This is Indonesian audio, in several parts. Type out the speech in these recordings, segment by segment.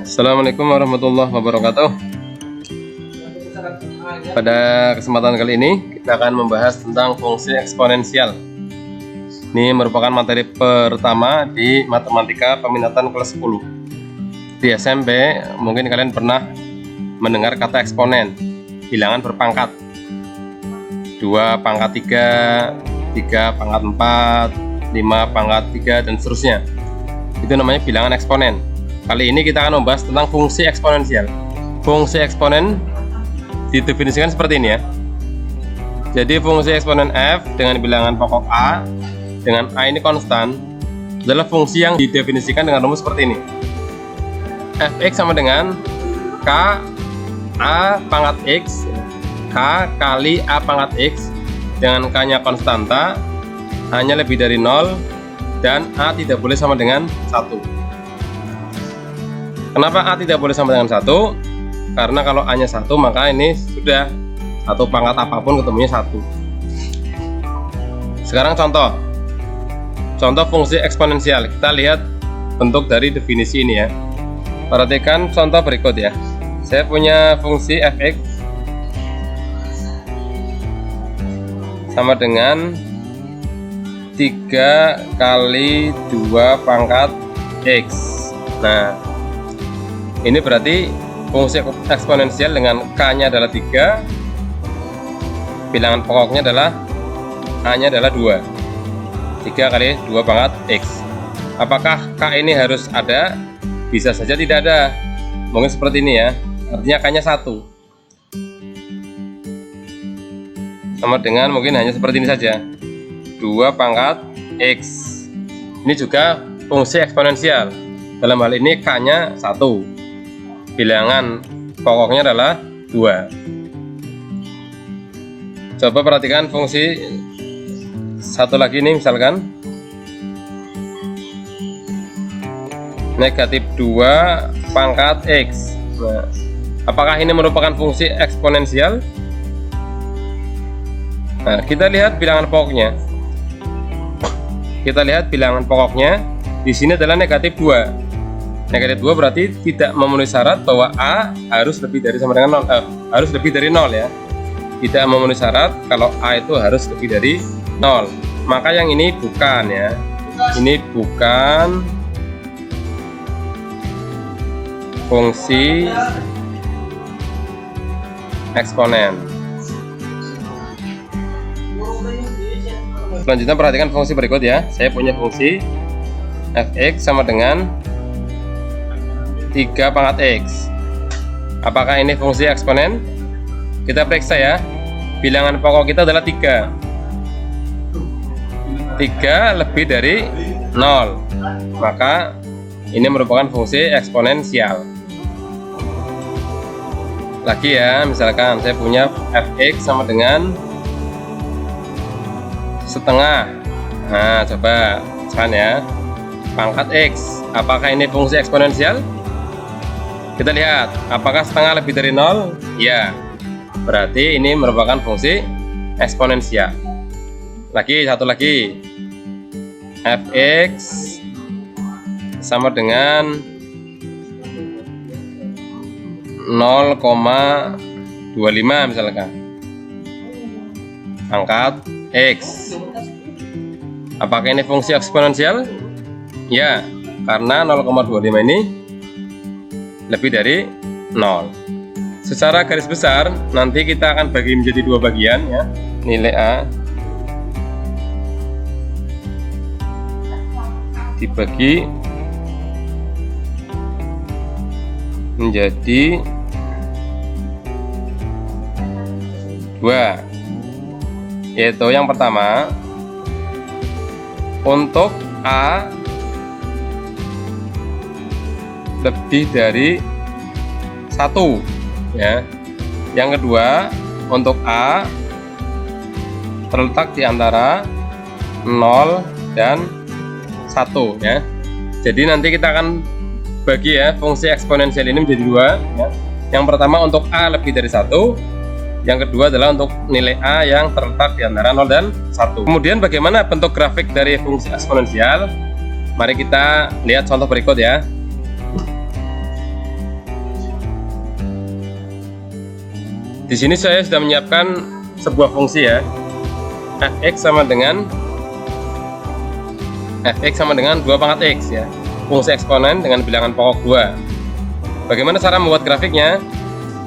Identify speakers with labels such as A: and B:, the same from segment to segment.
A: Assalamualaikum warahmatullahi wabarakatuh. Pada kesempatan kali ini kita akan membahas tentang fungsi eksponensial. Ini merupakan materi pertama di matematika peminatan kelas 10. Di SMP mungkin kalian pernah mendengar kata eksponen, bilangan berpangkat 2 pangkat 3, 3 pangkat 4, 5 pangkat 3, dan seterusnya. Itu namanya bilangan eksponen. Kali ini kita akan membahas tentang fungsi eksponensial. Fungsi eksponen didefinisikan seperti ini ya. Jadi fungsi eksponen f dengan bilangan pokok a dengan a ini konstan adalah fungsi yang didefinisikan dengan rumus seperti ini. Fx sama dengan k a pangkat x k kali a pangkat x dengan k nya konstanta, hanya lebih dari 0, dan a tidak boleh sama dengan 1. Kenapa A tidak boleh sama dengan 1? Karena kalau A nya 1 maka ini sudah satu pangkat apapun ketemunya 1. Sekarang contoh fungsi eksponensial. Kita lihat bentuk dari definisi ini ya. Perhatikan contoh berikut ya. Saya punya fungsi fx sama dengan 3 kali 2 pangkat x. Nah, ini berarti fungsi eksponensial dengan k-nya adalah 3, bilangan pokoknya adalah a-nya adalah 2. 3 kali 2 pangkat x. Apakah k ini harus ada? Bisa saja tidak ada. Mungkin seperti ini ya. Artinya k-nya 1. Sama dengan mungkin hanya seperti ini saja. 2 pangkat x. Ini juga fungsi eksponensial. Dalam hal ini k-nya 1. Bilangan pokoknya adalah 2. Coba perhatikan fungsi satu lagi ini, misalkan negatif 2 pangkat x. Nah, apakah ini merupakan fungsi eksponensial? Nah, kita lihat bilangan pokoknya. Di sini adalah negatif 2. Negatif 2 berarti tidak memenuhi syarat bahwa A harus lebih dari sama dengan 0, harus lebih dari 0 ya. Tidak memenuhi syarat kalau A itu harus lebih dari 0. Maka yang ini bukan ya. Ini bukan fungsi eksponen. Selanjutnya perhatikan fungsi berikut ya. Saya punya fungsi fx sama dengan 3 pangkat x. Apakah ini fungsi eksponen? Kita periksa ya. Bilangan pokok kita adalah 3. 3 lebih dari 0. Maka ini merupakan fungsi eksponensial. Lagi ya, misalkan saya punya fx sama dengan setengah. Nah, coba misalkan ya. Pangkat x. Apakah ini fungsi eksponensial? Kita lihat, apakah setengah lebih dari 0? Ya, berarti ini merupakan fungsi eksponensial. Satu lagi, fx sama dengan 0,25 misalkan, pangkat x. Apakah ini fungsi eksponensial? Ya, karena 0,25 ini lebih dari 0. Secara garis besar nanti kita akan bagi menjadi 2 bagian ya. Nilai A dibagi menjadi 2, yaitu yang pertama untuk A lebih dari 1 ya. Yang kedua untuk A terletak di antara 0 dan 1 ya. Jadi nanti kita akan bagi ya fungsi eksponensial ini menjadi 2 ya. Yang pertama untuk A lebih dari 1, yang kedua adalah untuk nilai A yang terletak di antara 0 dan 1. Kemudian bagaimana bentuk grafik dari fungsi eksponensial? Mari kita lihat contoh berikut ya. Di sini saya sudah menyiapkan sebuah fungsi ya. Fx sama dengan 2 pangkat x ya. Fungsi eksponen dengan bilangan pokok 2. Bagaimana cara membuat grafiknya?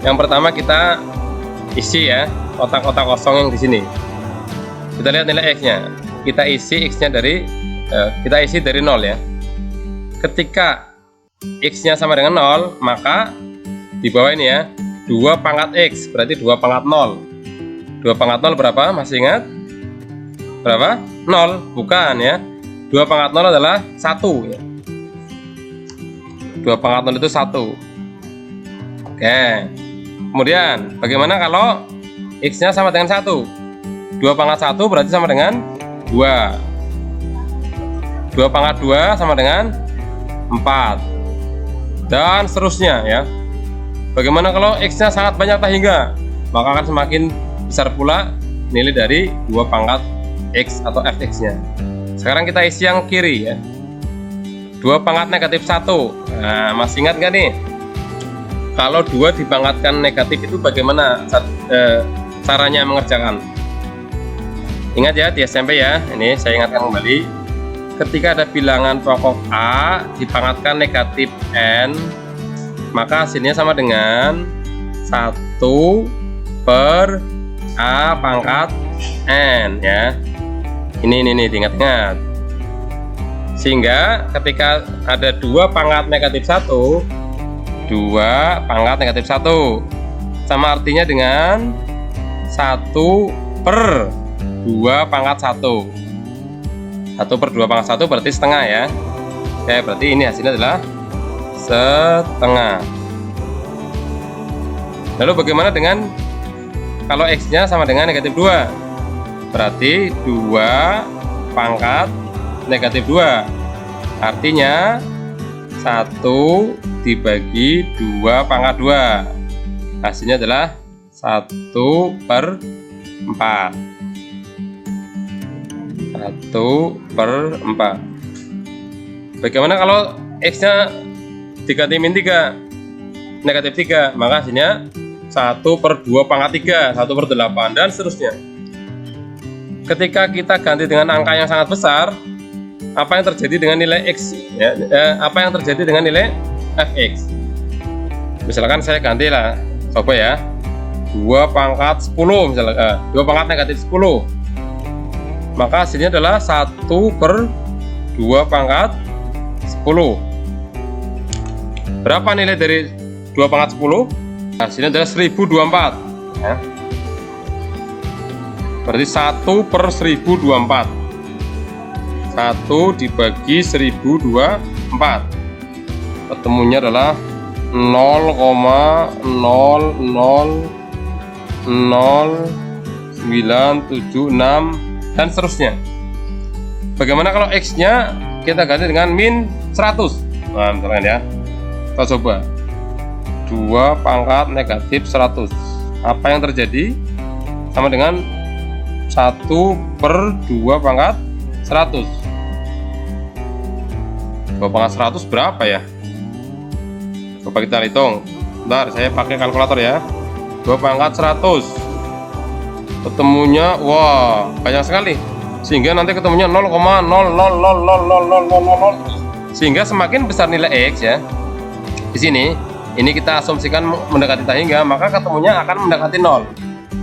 A: Yang pertama kita isi ya kotak-kotak kosong yang di sini. Kita lihat nilai x-nya. Kita isi dari 0 ya. Ketika x-nya sama dengan 0, maka di bawah ini ya 2 pangkat x berarti 2 pangkat 0. 2 pangkat 0 berapa? Masih ingat? Berapa? 0? Bukan ya. 2 pangkat 0 adalah 1 ya. 2 pangkat 0 itu 1. Oke. Kemudian bagaimana kalau x-nya sama dengan 1? 2 pangkat 1 berarti sama dengan 2. 2 pangkat 2 sama dengan 4. Dan seterusnya ya. Bagaimana kalau x-nya sangat banyak tak hingga? Maka akan semakin besar pula nilai dari 2 pangkat x atau fx-nya. Sekarang kita isi yang kiri ya. 2 pangkat negatif 1. Nah, masih ingat nggak nih? Kalau 2 dipangkatkan negatif itu bagaimana caranya mengerjakan? Ingat ya di SMP ya. Ini saya ingatkan kembali. Ketika ada bilangan pokok A dipangkatkan negatif n, maka hasilnya sama dengan 1 per A pangkat n ya. Ini diingat-ingat. Sehingga ketika ada 2 pangkat negatif 1, 2 pangkat negatif 1 sama artinya dengan 1 per 2 pangkat 1. 1 per 2 pangkat 1 berarti setengah ya. Oke, berarti ini hasilnya adalah setengah. Lalu bagaimana dengan kalau x-nya sama dengan negatif 2? Berarti 2 pangkat negatif 2. Artinya 1 dibagi 2 pangkat 2. Hasilnya adalah 1 per 4. 1 per 4. Bagaimana kalau x-nya diganti min 3, negatif 3, maka hasilnya 1 per 2 pangkat 3, 1 per 8, dan seterusnya. Ketika kita ganti dengan angka yang sangat besar, apa yang terjadi dengan nilai x ya? Apa yang terjadi dengan nilai fx? Misalkan saya gantilah, coba ya, 2 pangkat 10 misalnya, 2 pangkat negatif 10, maka hasilnya adalah 1 per 2 pangkat 10. Berapa nilai dari 2 pangkat 10? Hasilnya adalah 1024 ya. Berarti 1 per 1024. 1 dibagi 1024. Ketemunya adalah 0,000976 dan seterusnya. Bagaimana kalau x-nya kita ganti dengan min 100? Nah, misalkan ya. Kita coba. 2 pangkat negatif 100. Apa yang terjadi? Sama dengan 1 per 2 pangkat 100. 2 pangkat 100 berapa ya? Coba kita hitung. Bentar, saya pakai kalkulator ya. 2 pangkat 100. Ketemunya, wah, banyak sekali. Sehingga nanti ketemunya 0,00000000. Sehingga semakin besar nilai x ya. Di sini, ini kita asumsikan mendekati tak hingga, maka ketemunya akan mendekati 0.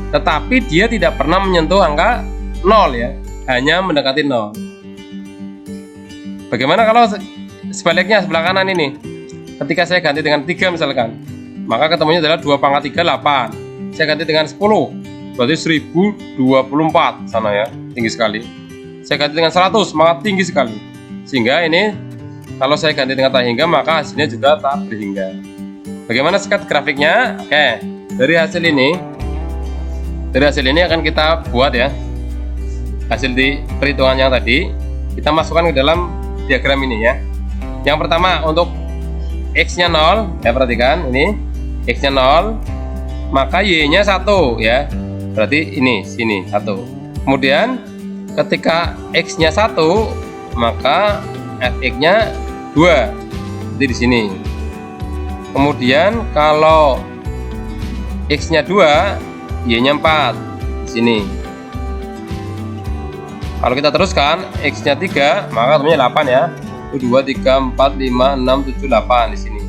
A: Tetapi dia tidak pernah menyentuh angka 0 ya, hanya mendekati 0. Bagaimana kalau sebaliknya sebelah kanan ini? Ketika saya ganti dengan 3 misalkan, maka ketemunya adalah 2 pangkat 3, 8. Saya ganti dengan 10, berarti 1024 sana ya, tinggi sekali. Saya ganti dengan 100, maka tinggi sekali. Sehingga ini kalau saya ganti dengan tak hingga, maka hasilnya juga tak berhingga. Bagaimana skat grafiknya? Oke, dari hasil ini akan kita buat ya, hasil di perhitungan yang tadi kita masukkan ke dalam diagram ini ya. Yang pertama untuk x-nya 0 ya, perhatikan ini x-nya 0, maka y-nya 1 ya, berarti ini sini 1. Kemudian ketika x-nya 1, maka fx-nya 2 jadi di sini. Kemudian kalau x-nya 2, y-nya 4 di sini. Kalau kita teruskan x-nya 3, maka ketemunya 8 ya. 1 2 3 4 5 6 7 8 di sini.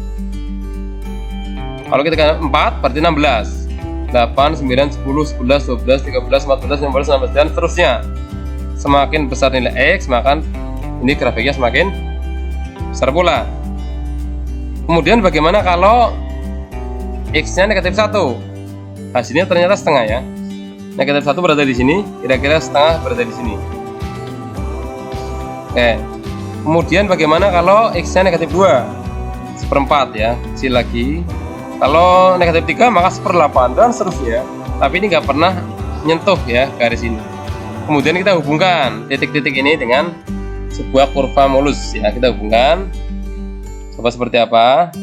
A: Kalau kita 4 berarti 16. 8 9 10 11 12 13 14 15 16 dan seterusnya. Semakin besar nilai x, maka ini grafiknya semakin besar pula. Kemudian bagaimana kalau x-nya negatif 1? Hasilnya ternyata setengah ya. Negatif 1 berada di sini, kira-kira setengah berada di sini. Oke. Kemudian bagaimana kalau x-nya negatif 2? Seperempat ya, kecil lagi. Kalau negatif 3 maka 1/8 dan seterusnya. Tapi ini nggak pernah nyentuh ya garis ini. Kemudian kita hubungkan titik-titik ini dengan sebuah kurva mulus ya. Kita hubungkan. Coba seperti apa?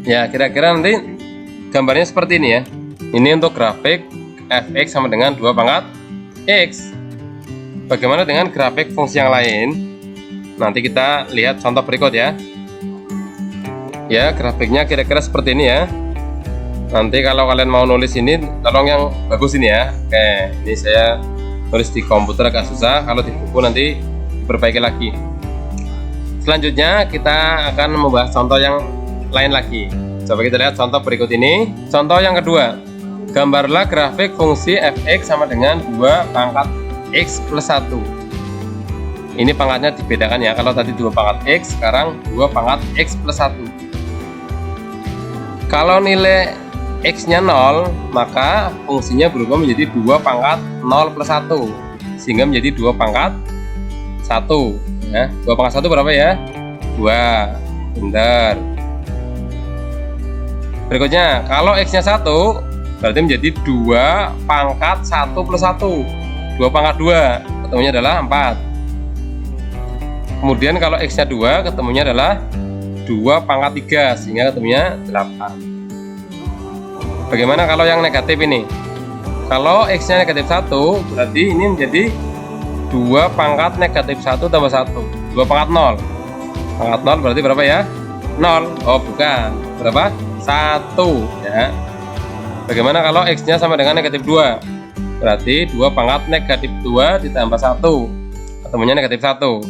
A: Ya, kira-kira nanti gambarnya seperti ini ya. Ini untuk grafik fx sama dengan 2 pangkat x. Bagaimana dengan grafik fungsi yang lain? Nanti kita lihat contoh berikut ya. Ya, grafiknya kira-kira seperti ini ya. Nanti kalau kalian mau nulis ini, tolong yang bagus ini ya. Oke, ini saya tulis di komputer agak susah. Kalau di buku nanti diperbaiki lagi. Selanjutnya kita akan membahas contoh yang lain lagi. Coba kita lihat contoh berikut ini. Contoh yang kedua, gambarlah grafik fungsi fx sama dengan 2 pangkat x plus 1. Ini pangkatnya dibedakan ya. Kalau tadi 2 pangkat x, sekarang 2 pangkat x plus 1. Kalau nilai x-nya 0, maka fungsinya berubah menjadi 2 pangkat 0 plus 1, sehingga menjadi 2 pangkat 1 ya. 2 pangkat 1 berapa ya? 2. Benar. Berikutnya, kalau x-nya 1 berarti menjadi 2 pangkat 1 plus 1. 2 pangkat 2 ketemunya adalah 4. Kemudian kalau x-nya 2 ketemunya adalah 2 pangkat 3, sehingga ketemunya 8. Bagaimana kalau yang negatif ini? Kalau x-nya negatif 1 berarti ini menjadi 2 pangkat negatif 1 tambah 1. 2 pangkat 0. Pangkat 0 berarti berapa ya? 0. Oh bukan. Berapa? 1 ya. Bagaimana kalau x-nya sama dengan negatif 2? Berarti 2 pangkat negatif 2 ditambah 1. Ketemunya negatif 1.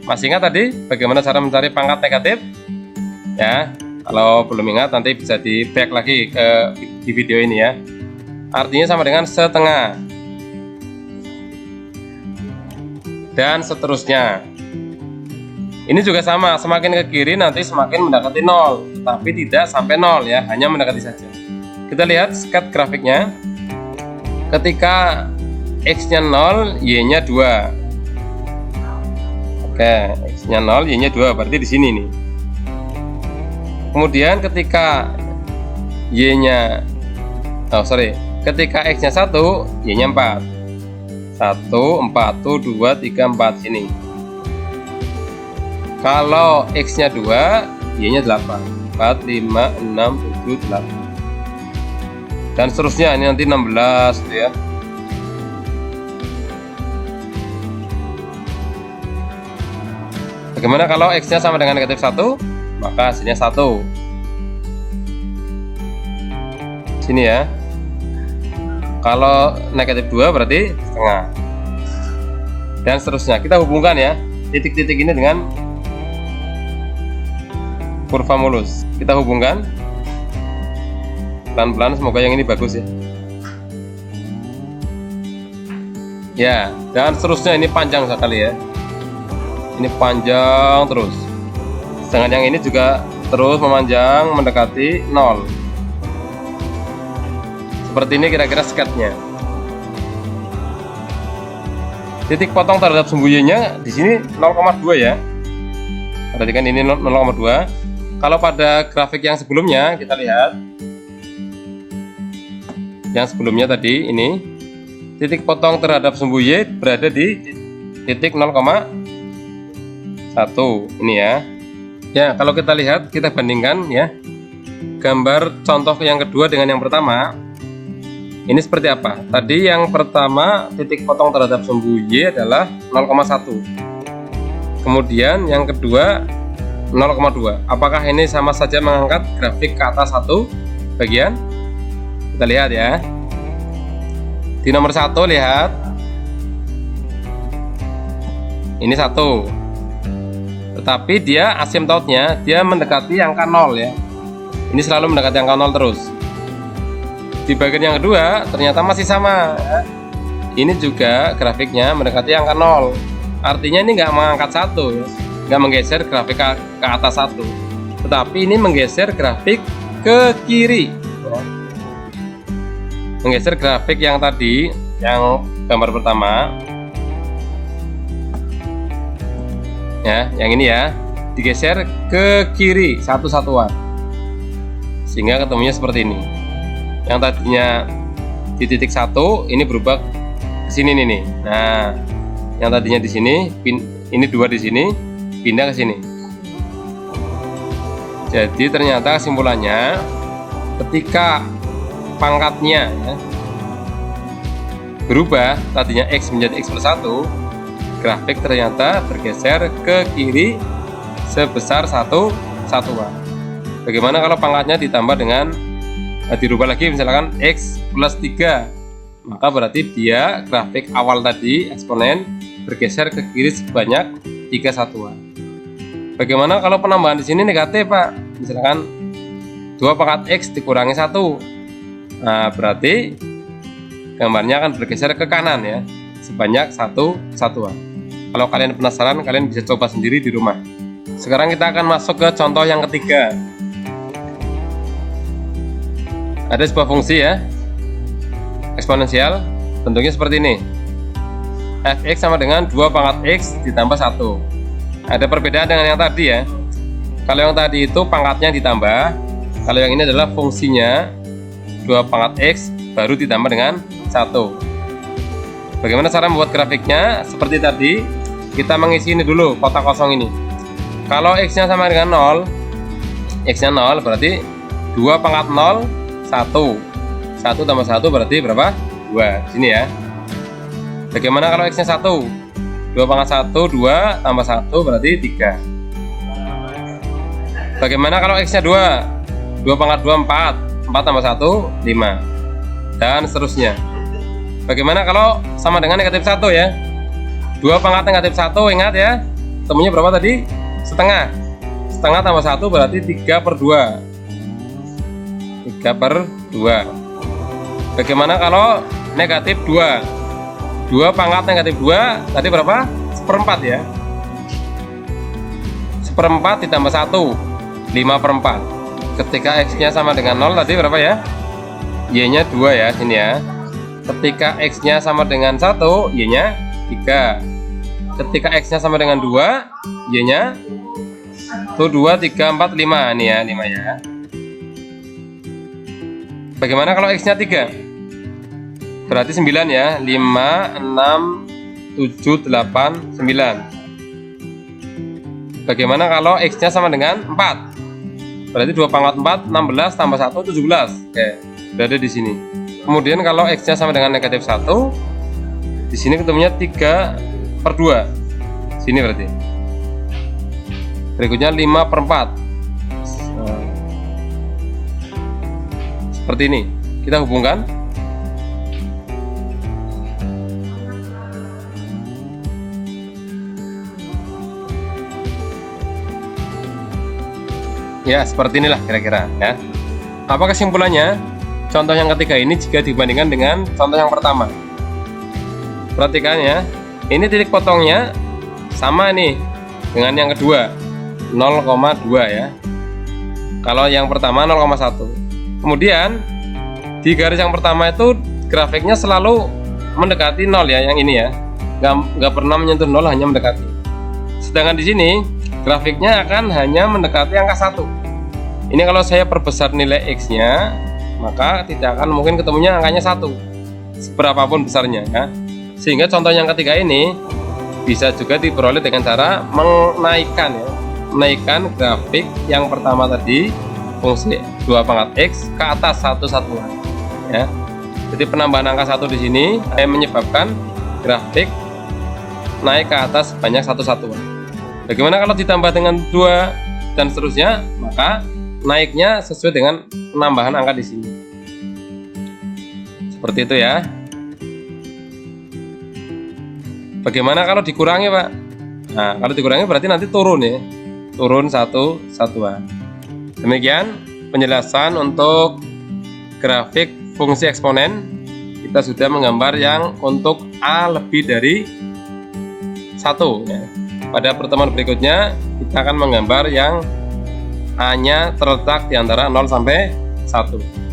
A: Masih ingat tadi bagaimana cara mencari pangkat negatif? Ya, kalau belum ingat nanti bisa di back lagi di video ini ya. Artinya sama dengan setengah. Dan seterusnya. Ini juga sama, semakin ke kiri nanti semakin mendekati 0, tapi tidak sampai 0 ya, hanya mendekati saja. Kita lihat sket grafiknya. Ketika x-nya 0, y-nya 2. Oke, x-nya 0, y-nya 2, berarti di sini nih. Kemudian ketika y-nya ketika x-nya 1, y-nya 4. 1 4 2 3 4 sini. Kalau x-nya 2, y-nya 8. 4 5 6 7 8. Dan seterusnya, ini nanti 16 gitu ya. Bagaimana kalau x-nya sama dengan negatif 1? Maka hasilnya 1. Sini ya. Kalau negatif 2 berarti setengah. Dan seterusnya. Kita hubungkan ya titik-titik ini dengan kurva mulus. Kita hubungkan pelan-pelan, semoga yang ini bagus ya. Ya, dan seterusnya ini panjang sekali ya. Ini panjang terus. Sedangkan yang ini juga terus memanjang mendekati 0. Seperti ini kira-kira sketnya. Titik potong terhadap sumbu y-nya di sini 0,2 ya. Perhatikan ini 0,2. Kalau pada grafik yang sebelumnya kita lihat, yang sebelumnya tadi ini titik potong terhadap sumbu y berada di titik 0,1 ini ya. Ya, kalau kita lihat, kita bandingkan ya. gambar contoh yang kedua dengan yang pertama. Ini seperti apa? Tadi yang pertama titik potong terhadap sumbu Y adalah 0,1. Kemudian yang kedua 0,2. Apakah ini sama saja mengangkat grafik ke atas satu bagian? Kita lihat ya. Di nomor 1 lihat. Ini 1. Tetapi dia asimtotnya dia mendekati angka 0 ya. Ini selalu mendekati angka 0 terus. Di bagian yang kedua ternyata masih sama ya. Ini juga grafiknya mendekati angka 0. Artinya ini nggak mengangkat 1 ya. Nggak menggeser grafik ke atas 1, tetapi ini menggeser grafik ke kiri ya. Menggeser grafik yang tadi, yang gambar pertama ya, yang ini ya, digeser ke kiri satu satuan sehingga ketemunya seperti ini. Yang tadinya di titik 1 ini berubah ke sini nih. Nah, yang tadinya di sini, ini 2 di sini, pindah ke sini. Jadi ternyata kesimpulannya ketika pangkatnya ya, berubah, tadinya X menjadi X plus 1, grafik ternyata bergeser ke kiri sebesar 1 satuan. Bagaimana kalau pangkatnya ditambah dengan dirubah lagi misalkan X plus 3, maka berarti dia grafik awal tadi eksponen bergeser ke kiri sebanyak 3 satuan. Bagaimana kalau penambahan di sini negatif, Pak? Misalkan 2 pangkat X dikurangi 1. Nah, berarti gambarnya akan bergeser ke kanan ya, sebanyak 1 satuan. Kalau kalian penasaran, kalian bisa coba sendiri di rumah. Sekarang kita akan masuk ke contoh yang ketiga. Ada sebuah fungsi ya, eksponensial, bentuknya seperti ini. Fx sama dengan 2 pangkat X ditambah 1. Ada perbedaan dengan yang tadi ya. Kalau yang tadi itu pangkatnya ditambah, kalau yang ini adalah fungsinya 2 pangkat X baru ditambah dengan 1. Bagaimana cara membuat grafiknya? Seperti tadi, kita mengisi ini dulu, kotak kosong ini. Kalau X nya sama dengan 0, X nya 0 berarti 2 pangkat 0, 1. 1 tambah 1 berarti berapa? 2. Sini ya. Bagaimana kalau X nya 1? 2 pangkat 1, 2 tambah 1 berarti 3. Bagaimana kalau X nya 2? 2 pangkat 2, 4. 4 tambah 1, 5. Dan seterusnya. Bagaimana kalau sama dengan negatif 1 ya? 2 pangkat negatif 1, ingat ya, temunya berapa tadi? Setengah. Setengah tambah 1 berarti 3 per 2. 3 per 2. Bagaimana kalau negatif 2? 2 pangkat negatif 2 tadi berapa? Seperempat ya. Seperempat ditambah 1, 5 per 4. Ketika X nya sama dengan 0 tadi berapa ya? Y nya 2 ya, sini ya. Ketika X nya sama dengan 1, Y nya 3. Ketika X nya sama dengan 2, Y nya tuh 2, 3, 4, 5. Ini ya, 5 ya. Bagaimana kalau X nya 3? Berarti 9 ya. 5, 6, 7, 8, 9. Bagaimana kalau X nya sama dengan 4? Berarti 2 pangkat 4, 16 tambah 1, 17. Oke, berada di sini. Kemudian kalau X nya sama dengan negatif 1, di sini ketemunya 3 per 2. Sini berarti. Berikutnya 5 per 4. Seperti ini. Kita hubungkan. Ya, seperti inilah kira-kira ya. Apa kesimpulannya? Contoh yang ketiga ini jika dibandingkan dengan contoh yang pertama. Perhatikan ya. Ini titik potongnya sama nih dengan yang kedua, 0,2 ya. Kalau yang pertama 0,1. Kemudian di garis yang pertama itu grafiknya selalu mendekati 0 ya, yang ini ya. Nggak pernah menyentuh 0, hanya mendekati. Sedangkan di sini grafiknya akan hanya mendekati angka 1. Ini kalau saya perbesar nilai X nya, maka tidak akan mungkin ketemunya angkanya 1 seberapapun besarnya ya. Sehingga contoh yang ketiga ini bisa juga diperoleh dengan cara menaikkan ya, menaikkan grafik yang pertama tadi fungsi 2 pangkat X ke atas satu satuan ya. Jadi penambahan angka 1 di sini menyebabkan grafik naik ke atas sebanyak satu satuan. Bagaimana kalau ditambah dengan 2 dan seterusnya? Maka naiknya sesuai dengan penambahan angka di sini. Seperti itu ya. Bagaimana kalau dikurangi, Pak? Nah, kalau dikurangi berarti nanti turun ya. Turun satu satuan. Demikian penjelasan untuk grafik fungsi eksponen. Kita sudah menggambar yang untuk A lebih dari 1 ya. Pada pertemuan berikutnya kita akan menggambar yang A-nya terletak di antara 0 sampai 1.